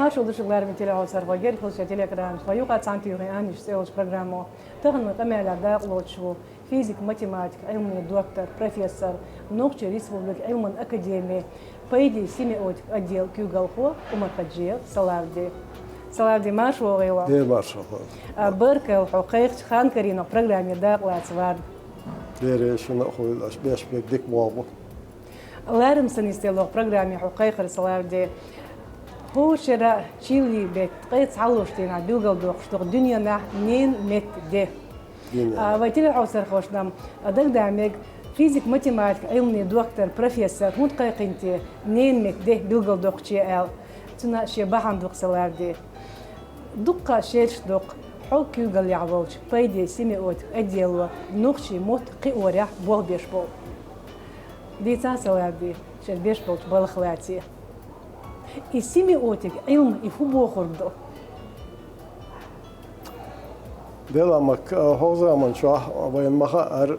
Marš udržuglar mi teleosar vageri kulša telegram vayuqa santiuri anish seos programmo تغنى قمالة داقلوتشو فيزيك ماتيماتيك علم دكتور بروفيسور نوقش ريسبوبليك علم أكاديمي بايدي سيميوتيك أديل كيوغالخو ومركجيل سلاردي مارش وغيلا دي مارش بركة وحقيق خان كرينو برنامج داقلات سوار ديريشن أخوي الأشباش بيك بابو لارم سنستيلو برنامج حقيق سلاردي هو شراء تشيلي بيت قيت علوشتين على بيلغل دوخشتوق دنيا نح نين مت ده ويتلي عوسر خوشنام أدق دعمك فيزيك ماتيماتيك علمي دكتور بروفيسور هون قيقنتي نين مت ده بيلغل دوخشي آل تنا شي بحن دوق سلاردي دقة شيرش دوق حو كيوغل يعبوش بايدي سيميوت أديلو نوخشي موت قيوريح بول بيشبول دي تا سلاردي شل بيشبول تبال خلاتي السيميوتيك علم يفوبو خردو ديلا مك هوزا من شاه وين مخا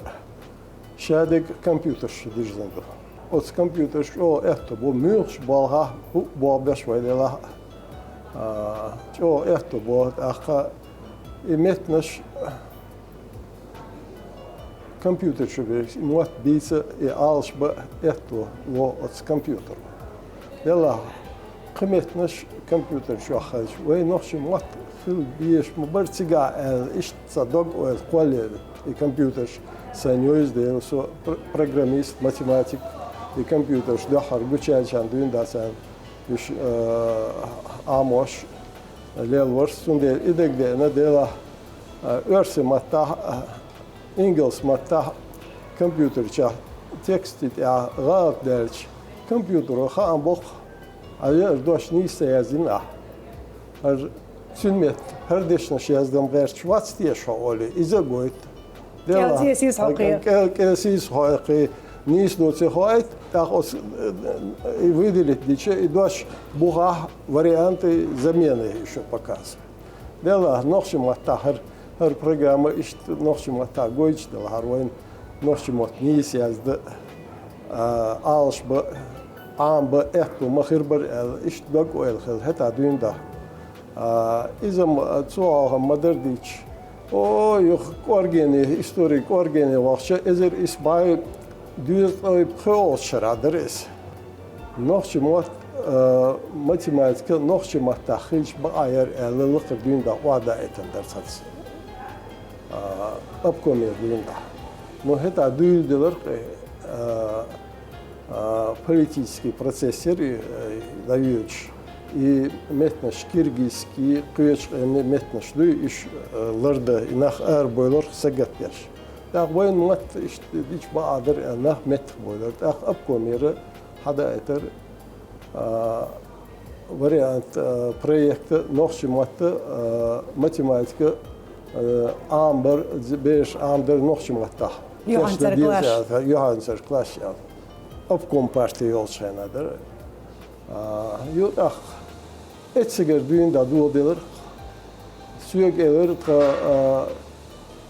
شادق كمبيوتر شديج زندو اوس كمبيوتر شو احتو بو ميرش بالها بو باش ويلا شو احتو بو اخا يمتنش كمبيوتر شو بيش نوت بيس يالش با احتو و اوس كمبيوتر يلا قيمتناش كمبيوتر شو خارج وين نخش موت في البيش مبرتجع ايش تصدق والقوال الكمبيوتر سانيوز ده سو بروجراميست ماتيماتيك الكمبيوتر ده حرب تشالش عندين داسان مش اموش للورس سند ايدك ده انا ده ارسم متا انجلس متا كمبيوتر شا تكست تاع غلط دارش كمبيوتر خا بوخ أيه دوش نيسة يازنا هر سنمت هر دشنا شيازدم غير شوات تيش هقولي إذا قلت كالسيس حقيقي كالسيس حقيقي نيس دوتي خوايت تاخذ يفيدلت ديشة دوش بوها واريانت زمينه شو بكاس دلا نخش متا هر برنامج إيش نخش متا قويش دلا هروين نخش مت نيس يازد عالش ب عام بأحكو مخربر إيش دق والخل هتا دين ده إذا ما تسوى مدرديش أو يخ أورجيني هيستوريك أورجيني وقشة إذا إسباي دير طيب خلاص شرع درس نخش موت ماتيماتيك نخش ما تخيش بغير اللي دين ده وعدا إتن درس أبكم يدين ده مو هتا دير политический процессор дающий и метнаш киргизский кыч метнаш ду иш ларда инах ар бойлор сагат яш так вайн мат иш дич баадыр анах мет бойлор так апкомер хада этер вариант проекта нохши мат математика амбар беш амдер нохши мат Johanser Clash Opkom partij olsaynadır. Yok etseger düğün da duodeler. Süyek eler ka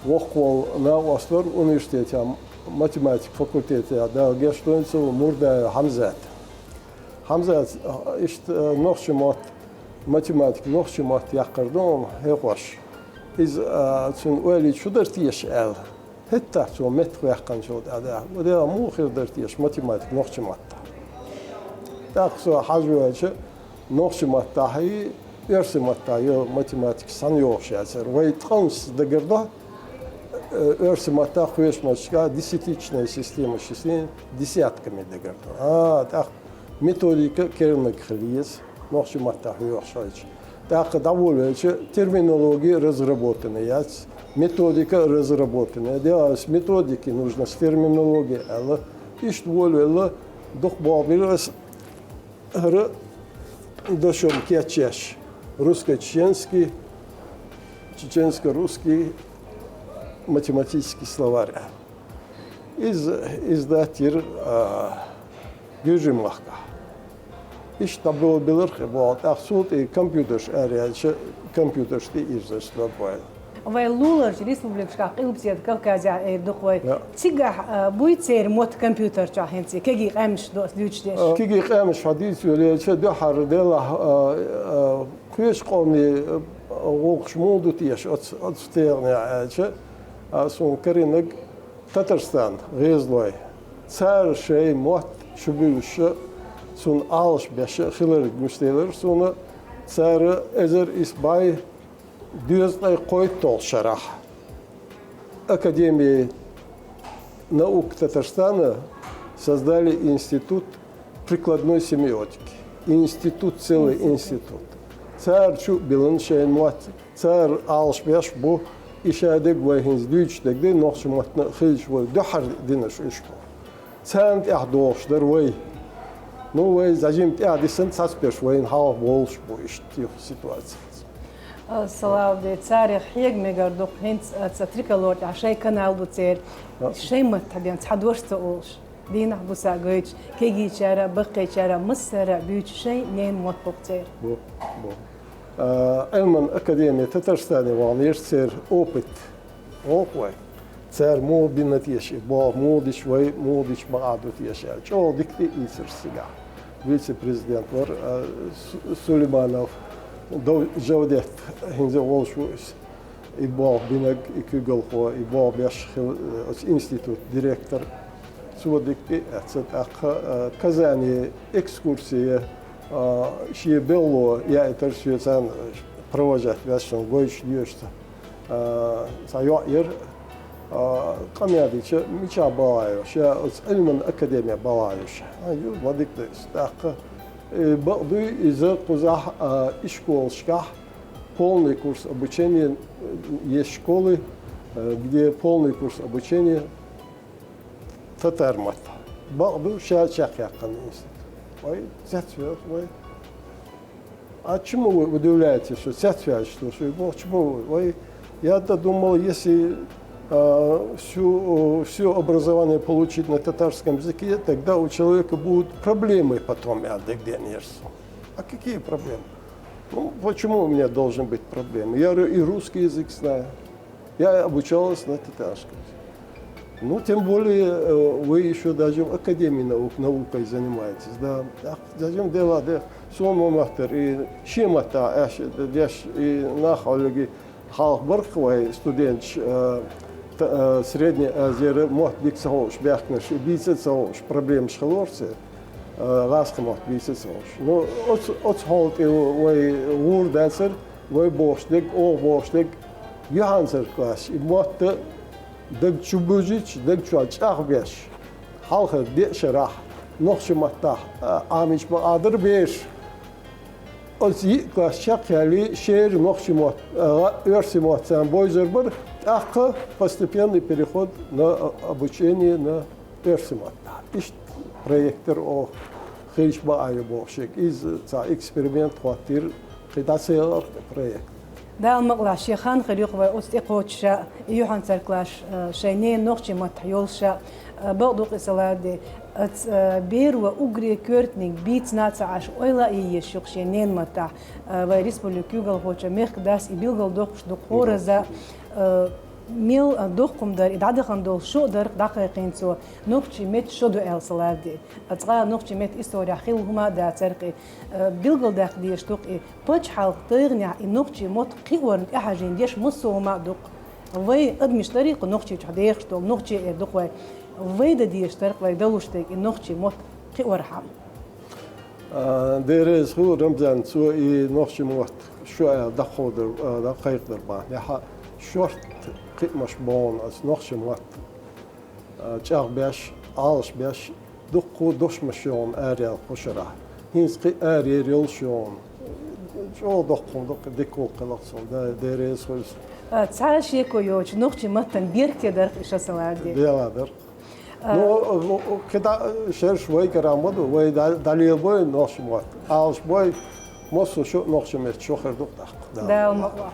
Vokval na Oslo Üniversiteti matematik fakülteti da geçtiğince murda Hamzat. Hamzat işte nohşumat matematik nohşumat yakırdım hekoş. Biz çünkü öyle şudur tiyeş el. حتى شو متر يحقن شو هذا وده مو خير درتيش ماتيماتيك نقش ماتا تاخذ حاجة شيء نقش ماتا هي يرسم ماتا يو ماتيماتيك سانيوش يعني ويتقنص دقرده يرسم ماتا خويش ماشكا ديسيتيشنال سيستم شيء ديسياتكم دقرده تاخ ميثوديك كلمة خليس نقش ماتا هو شيء تاخ داول شيء терминология разработана яц методика разработана. Делалась методики, нужно с терминологией. Ала ишт волю, дух бабилась, дошел кечеш, русско-чеченский, чеченско-русский математический словарь. Издатель Гюжим Лахка. İş tablo bilir ki bu alt suud kompüter arayışı kompüterste izleşler böyle. vai Lūlārs Respublikas Ilpsiet Kaukazijā ir dukoja. Cik buicer mot kompjuter čahenci, kegi qamsh dos düçdeş. كي قامش حديث ولا شد حر دلا كيش قومي وقش مودو تيش أتستيرني عاجة سون كرينج تترستان غيزلوي صار شيء موت شبيوش سون عالش بيش خلال مشتيلر سون صار إزر إسباي ديوزلاي قوي طول شرح أكاديمية наук Татарстана создали институт прикладной семиотики. Институт, целый институт. Цар чу билан шейн муат, цар алшбеш бу, ишадек вайхинс дүйч дегде нохш муатна хилш вай духар динаш ишбу. Цант яхдош дар вай. Ну вай зажимт яхдисан цаспеш вайн хав волш бу иштих ситуация. Салавде царих хег мегардук хинц цатрикалор عشان канал буцер شيمت تبين تحدوش تقولش دينا بوسا جوج كيجي شارع بقي شارع مصر بيوت شيء نين موت بقتير بو علما أكاديمية تترستاني وعنيش سير أوبت أوقوي سير مو بنتيش با مو دي شوي مو دي بعدو تيش شو ديكتي يصير سجع فيسي بريزيدنت ور سليمانوف دو جودت هنزي والشويس إبواب بينك إكوجل هو إبواب يشخل إنستيتوت ديريكتور سو ديكتي أتصدق كزاني إكسكورسية شيء بيلو يأتر شيء سان بروجكت واسون غويش ديوشتا سايوير قميادي شيء ميشا بالايو شيء علم أكاديمية بالايوش أيو وديك استحق بعضو إذا قزح إشكول شكح полный курс обучения, есть школы, где полный курс обучения татармат. Был сейчас якон институт. Ой, зацвет, ой. А чему вы удивляетесь, что зацвет, что почему вы? Ой, я-то думал, если все образование получить на татарском языке, тогда у человека будут проблемы потом, я где нерсу. А какие проблемы? Ну, почему у меня должен быть проблемы? Я и русский язык знаю. Я обучалась на татарском. Ну, тем более, вы еще даже в Академии наукой занимаетесь. Да, зачем дела, да, сон мастер и шимата, и нахалги халбархвай студент Средней Азии, мот биксауш, бяхнеш, бицецауш, проблем шхалорцы. Раскомат бисесош. Ну, отхолт вой вурдансер, вой боштек, о боштек, юхансер класс. И мотте дэг чубужич, дэг чуач ахбеш. Халхер дешерах, нохшматта, амич ба адыр беш. Ози класс чакяли шер нохшмат, ерсимат сан бойзербер, ахка постепенный переход на обучение на ерсимат. Проектор о хейшба айбошек из эксперимент хватир кидасеяр проект. Да المقلع شيخان خليق واستقوتش يوحنا سركلاش شينين نقش متحيولش بعضو قصلاد بير وأجري كورتنيك بيت ناتعش ولا يشوق شينين متاع وريسبوليك يوغل هوتش ميخ داس يبيلغل دوخش دخورة ذا ميل دوخكم در إدعاد خندول شو در دقيقين سو نقطة مت شو دو إلسلاردي أتغا نقطة مت إستوريا خيلهما دا ترقي بيلغل داخل ديش توقي بتش حال تغني النقطة مت قيورن أحجين ديش مصوما دوق وي أدمش طريق نقطة تحديش تو نقطة دوق وي دا ديش طريق وي دلوشتك النقطة مت قيور حام ديرز هو رمزان سو إي نقطة مت شو دخودر دقيق دربان يح شورت قيمش بون أس نقطة مت تشاغ باش عالش باش دقو دوش مشيون أريال خشرة هينس قي أريال شون شو دقو ديكو قلقصون دا ديرز هو تعال يكو يوج نقطة متن بيركي درق إيش سواردي بيلا درق نو كده شر شوي كرامد وي دليل بوي نقطة مت عالش بوي مصر شو نقطة مت شو خير دق دا المقوى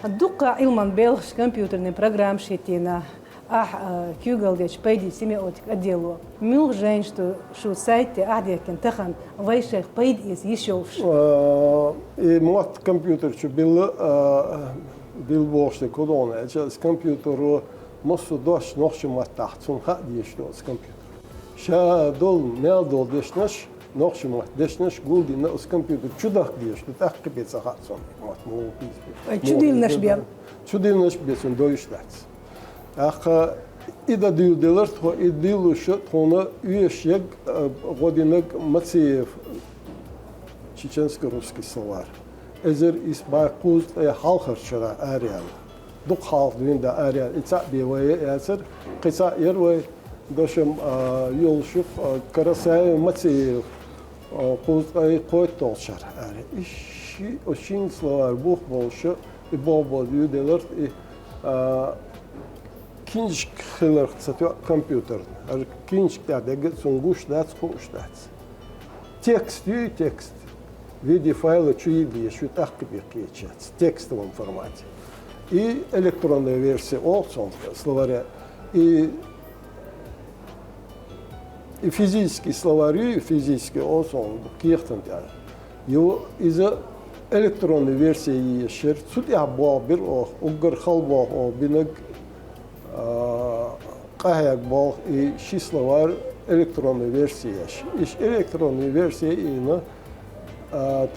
الدقة علما بيلش كمبيوتر برنامج شتينا كيوغل ديش بيدي سيميوتك أديلو ميل جينشتو شو سايتي أعدي كنتخن ويشيخ بيد يشوفش موت كمبيوتر شو بالبوشة كورونا إيش كمبيوتر مصر دوش نخش ما تحت سون خد يشتوس كمبيوتر شا دول نال دول دشنش نخش ما دشنش قول دي نقص كمبيوتر شو ده ديش تتأكد بيت خد سون مو بيس شو ديل نشبيل شو ديل نشبيل سون دويش تحت إذا ديلرت هو إديلو شت هنا يشيك غادينك متسيف чеченско русский словарь. Эзер из байкуз халхар шара ариал. Дук халх дуинда ариал. Ица бивае эзер киса ервай дошем юлшук карасай матсиев куз койт толшар ари. Иши очень словарь бух болшы и бобо юделерт и кинчик хилер цатё компьютер. Кинчик дядеге сунгуш дац хуш дац. Текст в виде файла чуиби еще так печатается в текстовом формате. И электронная версия Олсон словаря, и физические словари, физический Олсон, Киртентян. Его из-за электронной версии еще суд я был угар халбал о бинаг каяк был и ши словарь электронной версии. Иш электронной версии и на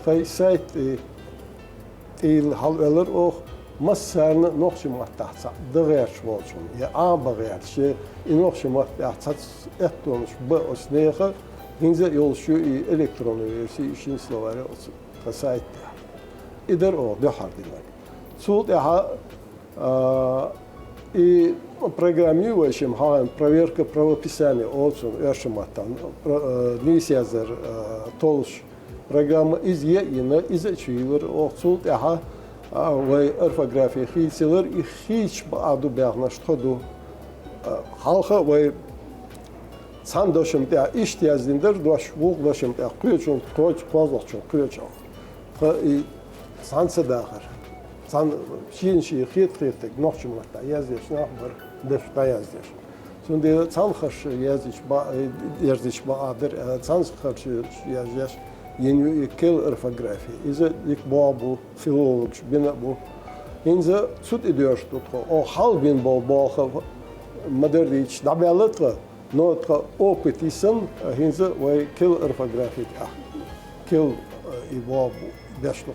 твой сайт и халвелер ох مسرنا نقش متحصل دغير شوالشون يا بغير شيء نقش متحصل اتونش بأسنيخه هنزا يولشو إلكتروني في شين سلواري تساعد إدر أو دحر دينك صوت يها и программирующим хаем проверка правописания отцом эршематан нисязер толш программа из ена из чуилер отцут яха وي орфография хитсилер и хич бааду бягнаш ходу халха وي сандошим та иштияздиндер дош вуг дошим та кучун точ позочун кучун и санса дахар сан шинши хитритек нохчум та яздеш нахбар дефта яздеш сунде цалхаш яздеш баадер цалхаш яздеш yeni kel orfografi. İze ilk bu filolog bina bu. İnze sut ediyor tutku. O hal bin bol moderniç dabelatla notka opetisin inze ve kel orfografi kel bu beşlo.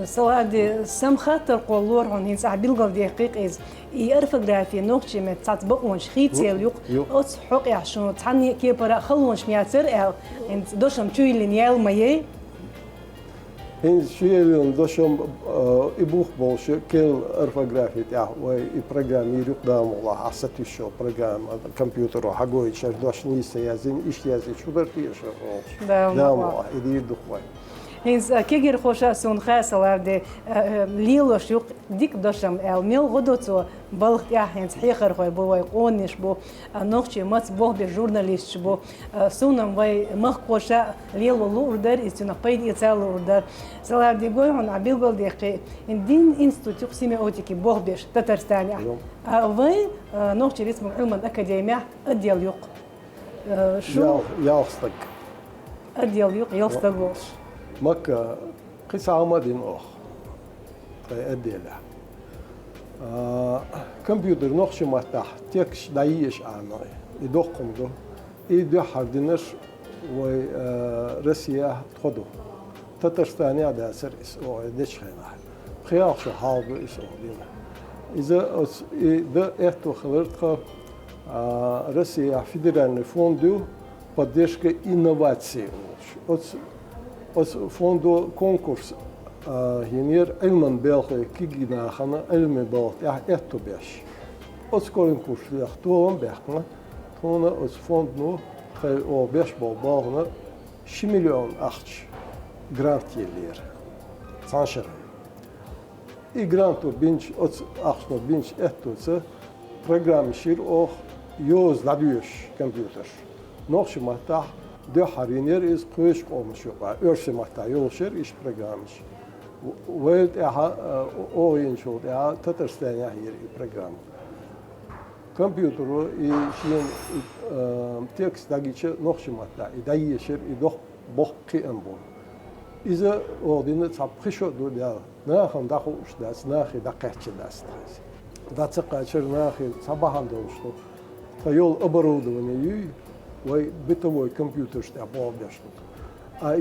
سوادي سم خاطر قولور هون هين صاحب بيلقى دقيق إز يأرفوغرافيا نوكشي مت تطبقونش خيتي اليوق أوت حق يعشون تعني كي برا خلونش مياتر أو إن دوشم تشوي لنيال مايي إن شيء دوشم يبوخ بولش كل أرفوغرافيا تاع ويبرنامير يقدام والله حسيت شو برنامج كمبيوتر وحقوي يشر دوش نيسا يازين إيش يازين شو درتيش دام والله يدير دخوي هنز كيجر خوشا سون خاص لابد ليلوش يق ديك دوشم الميل غدوتو بالغ يا هنز حيخر خوي بو يقونش بو نوختي مات بو بجورناليست بو سونم واي مخ خوشا ليلو لوردر استنا بايد يتال لوردر سلابد يقول هون عبيل بول دقي دين انستيتوت سيميوتيكي بو بيش تترستانيا واي نوختي اسمه علم اكاديميا اديال يق شو ياخستك اديال يق يلستغوش مكة قصة عمدين أخ أديله كمبيوتر نقش مفتاح تكش دايش عنا يدقم ده يدو حردنش ورسيا تخدو تترستاني على سرس أو دش خينا خيار شو حال بيسو دينا إذا إهتو خلرت رسيا فيدرالني فوندو поддержка инноваций. Als fondo concours hier elman België kigina gaan elmen België ja echt te best. Als concours ja toon bergna toon als fond no ga o best België 6 miljoen 8 grant yeler. Sancher. I grant op binch als 8 no binch echt tot program shir och yoz laduş computer. Nog şmata de hariner is kuş olmuş yok. Örsemata yolşer iş programmış. Ve o oyuncu ya Tatarstan ya program. كمبيوتر شين تكست دقيقة نخشمات لا إذا يشر يدخ بحق أنبون إذا ودينا تبخشوا دول ناخن دخوش داس ناخي دقيقة داس دا تقاشر ناخي صباحا دوشتو تيول оборудование يي وي بتوي كمبيوتر شتا بول داشتو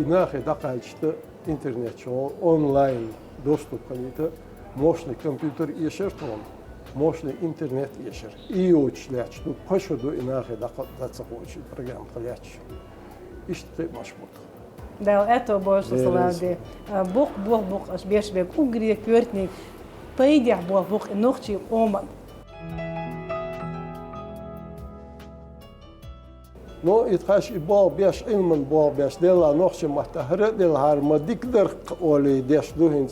ناخي دقيقة интернет шоу онлайн доступ кылыйты мощный компьютер ешертон мощный интернет ешер и учляч тут пошуду инахе дацахочи программ кылыч ишти машмут да это больше салады бух аш бешбек угри квертник пойдя бух нохчи оман. نو يتخاش يبال بيش علما بال بيش ديلا نخش محتهرة ديل هار ما ديك درق أولي ديش دوهن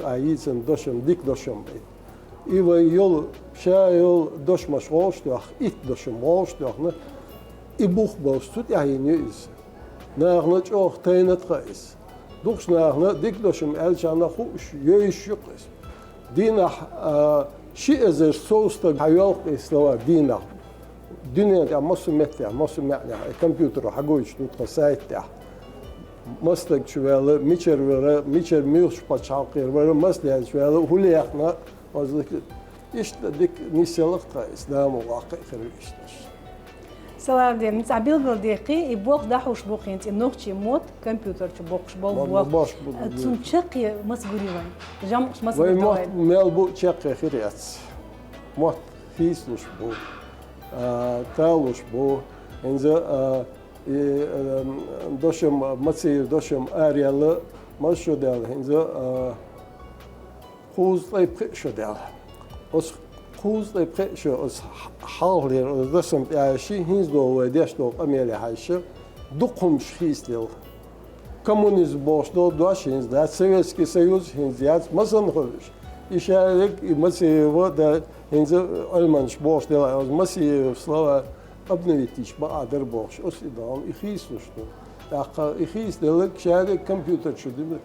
عيسن دوشم ديك دوشم بيت إيوه يول شا يول دوش مش غوشتوخ إت دوشم غوشتوخ نا إبوخ بوستوت يعيني إز ناغنا جوخ تينت غايس دوخش ناغنا ديك دوشم ألجانا خوش يويش يقيس دينا شي إزر سوستا حيوق إسلوا دينا dünyada masum yani kompüter hagoyç tutma saytta maslak çuveli miçer müş paçalqır var maslak çuveli huliyakna azlık işte dik nisalıqta İslam vaqi xiriştir. Salam diye nitabil qildiqi iboq dahush boqint inoqchi mod kompüter çu boqsh bol tun çaqi masgurivan jam masgurivan ve mel bu çaqi xiriyat mod hisluş bu تالوش بو إنزا دوشم مصير دوشم أريال ما شو دال إنزا خوز طيب شو دال أس خوز طيب شو أس حاولير دوشم يعيشي هنز دو وديش دو أميري عايشة دقهم شخيص دل كومونيزم باش دو دوش هنز ده سوفيتسكي سويوز هنز يات مثلا خلش يشارك مصير وده إنزا ألمانش باش دل از مصير سلا أبنيتيش بعدر باش أس إدام إخيسوش دو دقة إخيس دلك شارك كمبيوتر شو دل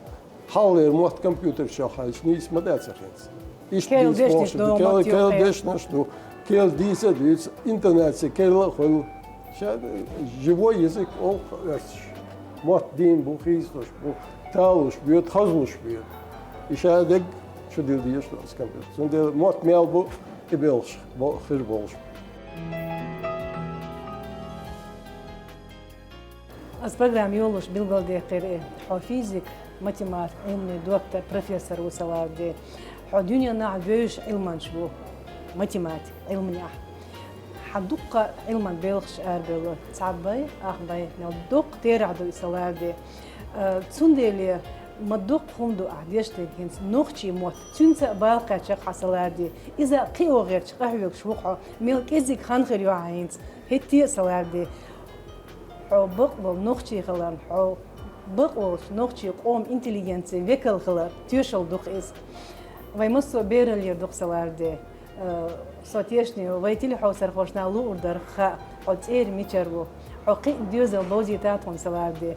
حاولير موت كمبيوتر شو حالش نيس ما ده تخينس كيل ديش دو كيل ديش نشدو كيل ديسة ديس إنترنت كيل خل شاد живой язык ол версиш موت دين بو خيسوش بو تالوش بيوت خزلوش بيوت يشارك شو دل ديش دو أس كمبيوتر زند موت ميل بو إبلش بو خير بولش از برنامه یولش بالقلدي قرئ حو فيزيك ماتيمات علمي دكتور بروفيسور وسواردي حو دنيا ناع بيش علمان شبو ماتيمات علمي حدق علما بيلخش أربلو تعبي أخبي ندق تيرعدو سواردي تسندلي مدق خمدو أحديشتك هنس نوخشي موت تنسى بالقى شق حصلاردي إذا قيو غير شقهوك شوقه ملك إزيك خانخر يوعينس هتي سواردي حو بقبل نوخشي خلان حو بقبل نوخشي قوم إنتليجنسي وكل خلان تيوشل دوخ إز ويمسو بيرلير دوخ سواردي صوتيشني ويتلي حو سرخوشنا لو أردر خا حو تير ميشرو حو قي ديوزل بوزي تاتون سواردي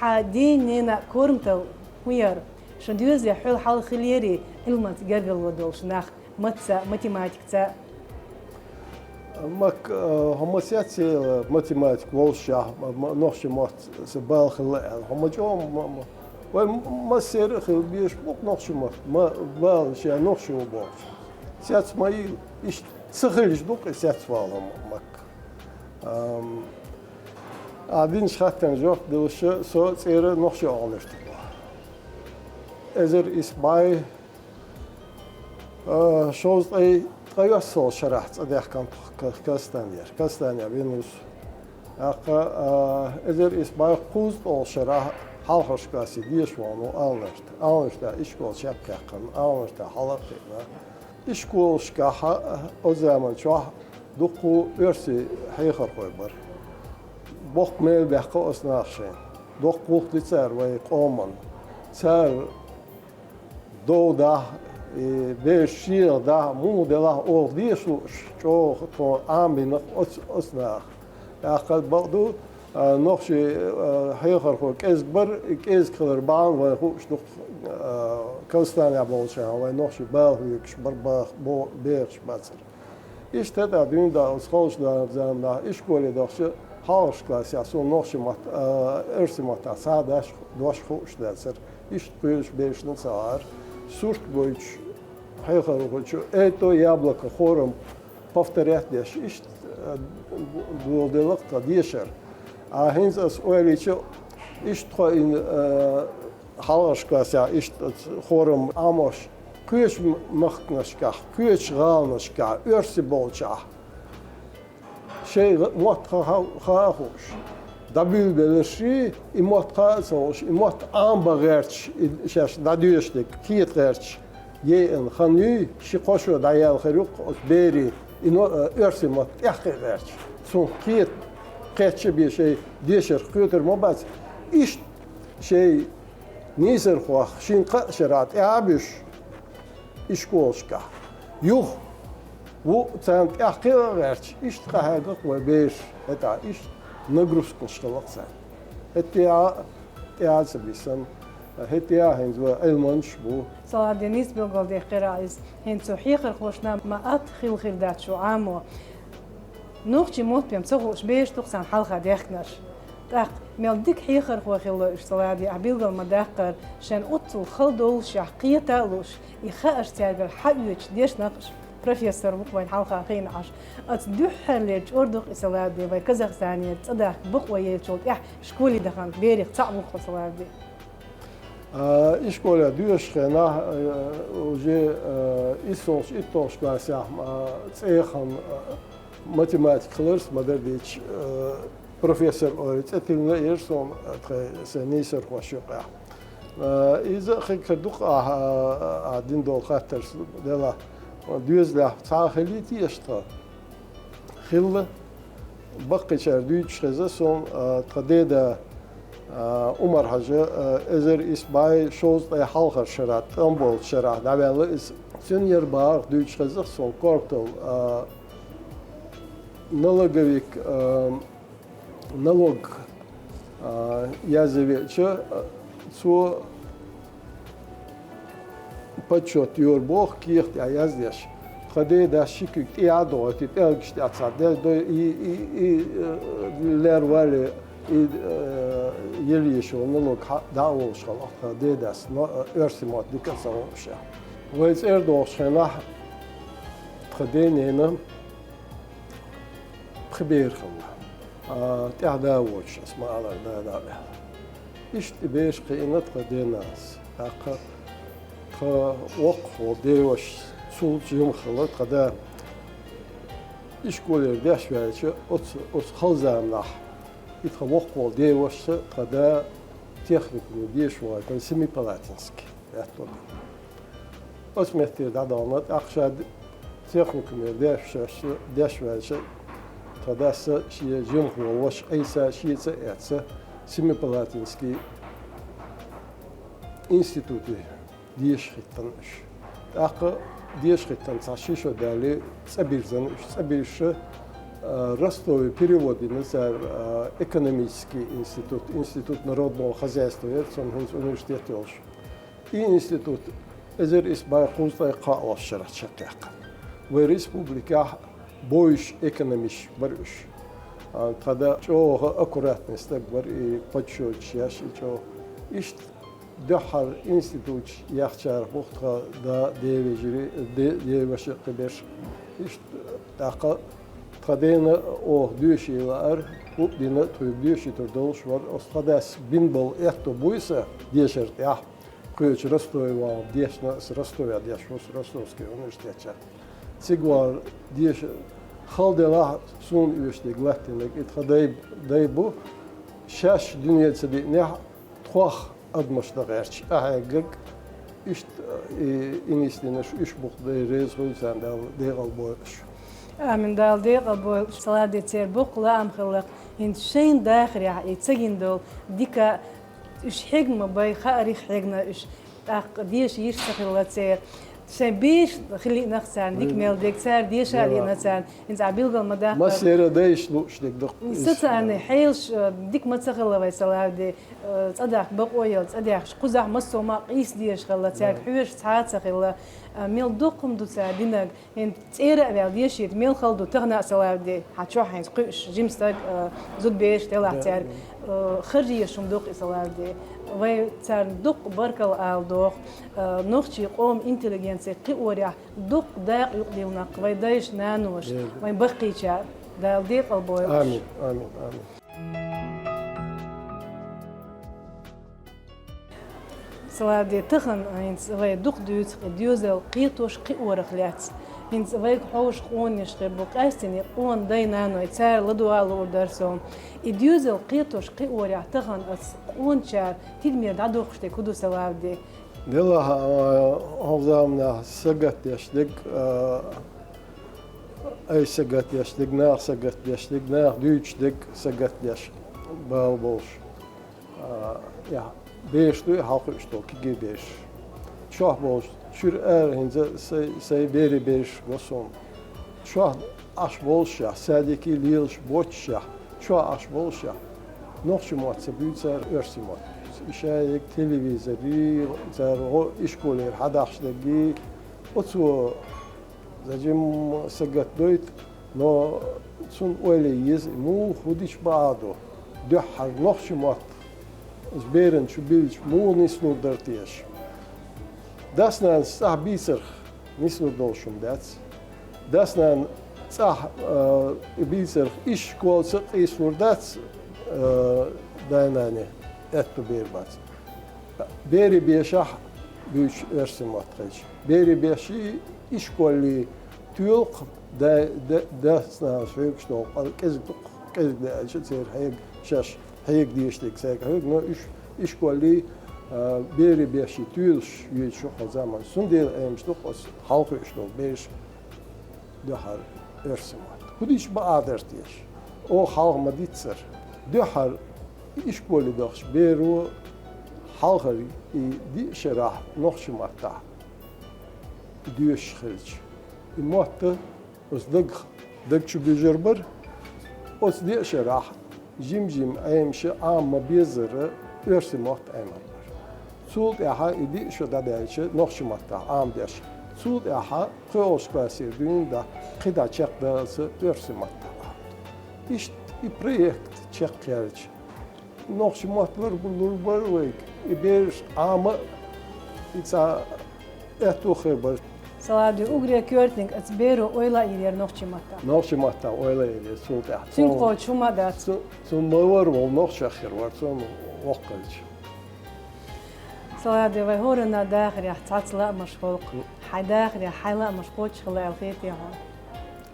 حديننا كورمتل وير شو ديوزي حول حال خليري علمت قرقل ودولش ناخ متسا ماتيماتيكتا ماك هم سياتي ماتيماتيك والشا نوخش موت سبال خلال هم جوم وما سير خل بيش بوك نوخش موت ما بال شيء نوخش وبوش سيات ماي إيش تسخرج دوك سيات والهم ماك عادين شخاتن جوك دلش سو سير نوخش آنشت ازر اسماي شوز أي قياسو شرحت أديح كان كاستانير بينوس أقا ازر اسماي قوز أو شرح حالخش كاسي ديشوانو آنشت إشكول شبكاقن آنشت حلقنا إشكول شكاها أو زمان شوح دقو إرسي حيخر خويبر بوق ميل بحقو أسناخشين دوق بوق لتسار ويقومن تسار دو ده بيشير ده مو ده أو ديشو شو خطون عامين أسناخ أقل بعضو نخشي حيخر خوك إزبر إزكر بان ويخوش نخ كاستان يعبون شان ونخشي باهو يكشبر باخ بو بيرش باتر İşte da dünyada schoolslarımızda iş koridorsu halk klası son noşumat ersimat sadaş doş hoşlar. İş büyüş beşinin sağır. Surt boyuç hayırlıcı eto yablaka forum повторять деш ist duodelakta dişer. Ahins as öylece ist in halashkasa ist forum amos küç machtnaşka küç galnaşka örsi bolça şey muhatta hoş dabil belirşi imuhatta soş imuhat ambagerç şaş dadiyestik kiyetgerç yen xanü şikoşo dayal xeruk beri ino örsi mat yahgerç son kiyet keçi bir şey dişer kütür mobaz iş şey nizer xo şin şerat abüş işkoşka yuh bu sen yahgerç iş kahagık ve beş eta iş nagruskın ştalaksan etiya tiyazbisan هتيا هنزوا المنش بو صلاة دنيس بلغل دي قرايز هنسو حيخر خوشنا ما أدخل خلدات شو عامو نوخشي موت بيم سوغوش بيش تقسان حلقة ديخنش تاق ميل ديك حيخر خو خلوش صلاة دي عبيلغل مداقر شان أطل خلدول شحقية تالوش يخاش تياغر حقيوش ديش نقش بروفيسور بقوين حلقة خين عش أتدوحر ليج أردوخ إصلاة دي باي كازاخستانية تصدق بقوية شولت شكولي دخان بيريق تعبوخ صلاة دي İşkola düğüşkena уже isoş klasya tseyhan matematik kılırız maderdiç profesör öğretmenle yerson seniser hoşuqa. İza xikrduk adin dol xatar dela düzla sahiliti yaşta. Xilla bakıçar düğüşkeza son tadeda Umar Hacı ezer isbay şoz da halkar şerat ambol şerat daveli is senior bağ düç kızık son korktul налоговик налог yazıvçı su почет юрбох кихт я яздеш ходе да шикик иадо ти телгшт атсаде до и лервали yeri yaşıyorlar, dağılmış kalak, dedes, örsimat dikkat savunmuş ya. Ve Erdoğan'la tadinine خبير خلا تعدا وش اسمع على دا إشت بيش قينت قديناس وقف وديوش سولت يوم خلت قدا إيش كولر داش بعد شو أس خلزام نح يتخوق وديوش قدا تخنيك وديش واي كان سمي بلاتينسك يحتوى أسمعتي دا دامت أخشاد تخنيك داش بعد شو قدا شيء جمخ ووش أيسا شيء سأتسا سمي بلاتينسكي институты диешхиттан ак диешхиттан сашишо дали цабирзан цабирше Ростове переводы на экономический институт, институт народного хозяйства, университет Олш. И институт эзер исбай куздай каалаш шарачатак. В республике больше экономиш баруш. Тогда чё аккуратность так бар и подсчёт чаш и чё ишт دحر إنستيتوت يختار وقتها دا ديفيجري ديفيش قبش إيش تاقة قدينا أو دوشي لار وبدينا تويبدوشي تردلش ور أستقداس بينبل إحتو بويسة ديشر يا كويش رستوي وام ديشنا رستوي ديش وس رستوسكي ونشتيتشا سيجوار ديش خالد لا سون يشتي غلطينك إتخداي دايبو شاش دنيا تسدي نه تخوخ admışda gerçi ahayık iş inistiniş iş buqday rez qoysan da degal boyuş من دال دقيقة بول صلاة ديتير بقلا أم خلق هند شين داخل يعني تسجين دول ديكا إيش حجم باي خارج حجنا إيش ديش يشتغل لاتير شيء بيش خلي نخسر ديك ميل ديك سار ديش علي نخسر إنت عبيل قال مداخل ما سيرة دايش لوش ديك دق ست أنا حيلش ديك ما تسخلا ويسلا دي تصدق بقويل تصدق قزح مصو ما قيس ديش خلا تاك حوش ساعات سخلا ميل دقم دو ساعدينك إن تيرا بيل ديشيت ميل خلدو تغنى سلا دي حتشوح هين قيش جيمستك زود بيش تلا تار خرجي شمدوق سلا دي وي تار دق بركل آل دق نخشي قوم إنتليجنسي قوريا دق داق يقديونا وي دايش نانوش وي بقي شار دال ديق البوي آمين آمين آمين سلا دي تخن إنس وي دق دوت ديوزل قيتوش قورخ لات إنس وي حوش قونيش قبوك أستني قون داينانو يتسار لدوالو درسون ديوزل قيتوش قوريا تخن أس قون شار تدمير دادوخشتي كدو سلا دي دلا هوزامنا سقط يشدق أي سقط يشدق ناخ سقط يشدق ناخ دوش دق سقط يش بالبوش يا بيش دو حق اشتو كي بيش شاه بوش شور هنزا سي بيري بيش وصون شاه اش بولشا ساديكي ليلش بوتشا شاه اش بولشا نوخش موت سبيتسر ارسي موت شايك تلفزيوني زارو إشكولير حداش دقي أتو زاجم سقط دويت نو سون أوليز مو خديش بعضه دحر نخش مات زبيرن شو بيلش مو نسنو درتيش داسنا صح بيسر نسنو دوشم داسنا صح بيسر إشكول سق إسنو داتس دايناني etto berbat. Beri beşah büyük versin matkaç. Beri beşi işkolli tüyük da sna şöyle işte kez de açır hayır şaş hayır diyiştik sek hayır no işkolli beri beşi tüyük yüz şu zaman sundel emstok os halkı işte beş daha versin mat. Bu iş baadır diye. O halk maditser. Daha إشكولي دخش بيرو حالخري دي شراح نخش ماتا ديوش خرج الموت أس دق شو بيجربر أس دي شراح جيم أيمشي عام ما بيزر إرسي موت أيمر سود إحا إدي شو دادش نخش ماتا عام ديش سود إحا قوش كاسير دين دا قدا تشق داس إرسي ماتا إيش إبريكت تشق خرج نقش مطلر بلور برويك يبيرش عامة إذا إتو خبر سلادي أغري كيرتنج أتبيرو أويلا إيدير نقش ماتا نقش ماتا أويلا إيدير سون تحت سون قوت شو ما دات سون مور والنقش آخر ورسون وقلش سلادي ويهورنا داخل يا حتات لا مشغول حي داخل يا حي لا مشغول شغل الخيتي هون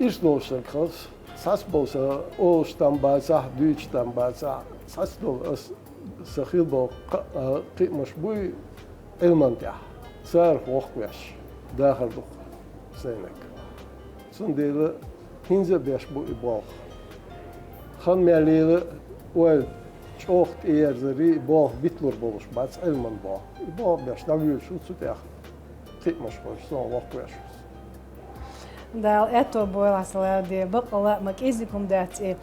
إيش نوصل خلاص ساس بوسا أوش تنبازا دوش تنبازا ساسدو سخيل بو قي مشبوي المنطقة صار وقوش داخل دق سينك سنديل هنزا بيش بو إباق خان ماليل وال شوخت إيرزري باق بيتلور بولش بس المن باق إباق بيش نبيل شو تسوتيخ قي مشبوي صار وقوش دال إتو بولا سلادي بقلا مكيزكم دات إيه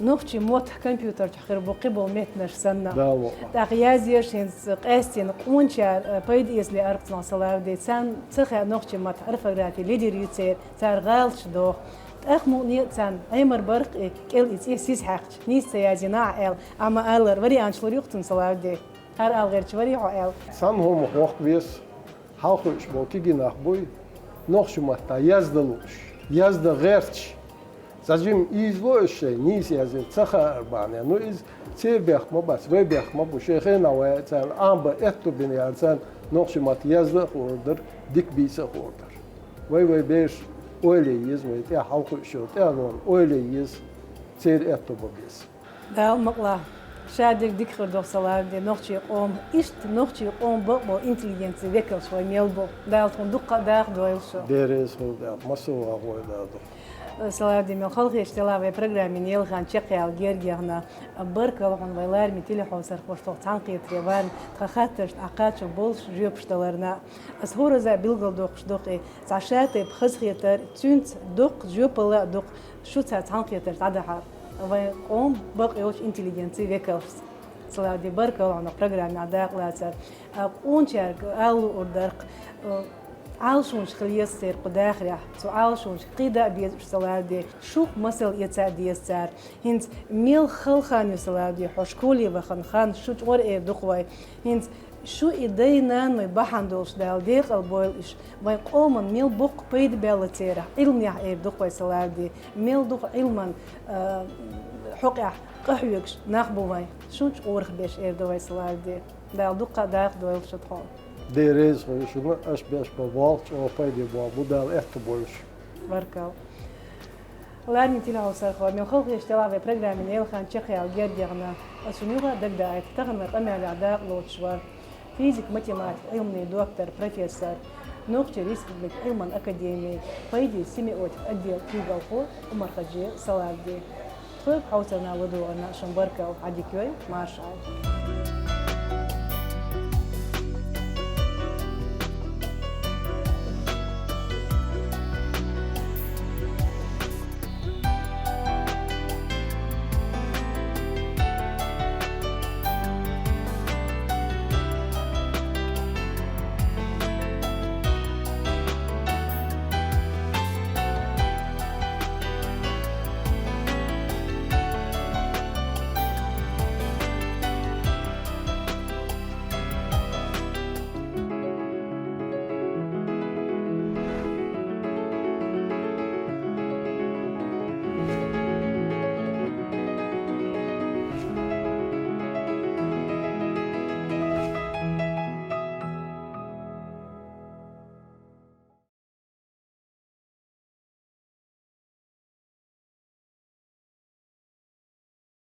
نوختي موت كمبيوتر تخير بقبل متنش سنة. تغيازيش هنس قاستين قونشار بيد إسلي أربعة صلاة دي سان تخير نوختي ما تعرف راتي ليدر يصير صار غالش دوخ. أخمو نيت سان أمر برق كل إسيس حقش نيس سيازينا عال أما ألر وري أنشلر يختن صلاة دي هر أل غير شوري عال. سان هم وقت بيس حاخش بوكي جناح بوي نوختي ما تيازدلوش يازد غيرش. زاجم إيزلو الشيء نيس يازل تخا أربعة نو إز تير بيخ ما بس وي بيخ ما بوشيخين أو تان أمبا إتو بني أنسان نقش ما تيازل خوردر ديك بيسا خوردر وي بيش أولي يز وي تيا حوق شو تيا لون أولي يز تير إتو ببيس دال مقلا شادك ديك خردوخ صلاة دي نقشي قوم إشت نقشي قوم بقبو إنتليجنسي ذكر شوي ميلبو دال تون دقة داخ دويل شو ديريز هو دال مصوها هو دال سلادي من خلق اشتلا في برنامج نيل خان شقيا الجيرجينا بركة لغن ويلار متيلي حوسر خوشتو تانقي تريوان تخاطرش عقاتش بولش جيوب شتلرنا أسهور زا بيلغل دوقش دوقي زعشاتي بخزخيتر تونت دوق جيوبلا دوق شو تانقيتر تعدها ويقوم بقيوش انتليجنسي ويكلفس سلادي بركة لغن برنامج عداق لاتر أونشارك ألو أردرق عالشونش خليستر قداخرة سو عالشونش قيدا بيز سلادي شو مثل يتعدي السار هنت ميل خلخان سلادي حشكولي وخن خان شو تور إيه دخوي هنت شو إيدينا نبحن دوش دال ديق البويلش ويقومن ميل بوق بيد بالتيرة علمي إيه دخوي سلادي ميل دخ علما حقيقة قحويكش نخبوي شونش أورخ بيش إيه دوي سلادي دال دقة داق دويل شطخون ديريز شنو أشبه بالش أو فايدة بدل احتبولش. بركة. لارني تلا وسرخوا من خلق اشتغل في برنامج نيل خان شقيا الجيرجينا أسميوها دقدقة تغنى قمع الأعداء لوتشوار فيزيك ماتيماتيك علمي دكتور بروفيسور نوقتي ريسك علما أكاديمي فايدة سيميوت أديل كيغالفو ومرخجي سلادي. طيب حوصلنا وضوءنا شنبركة وعدي كوي مارشال.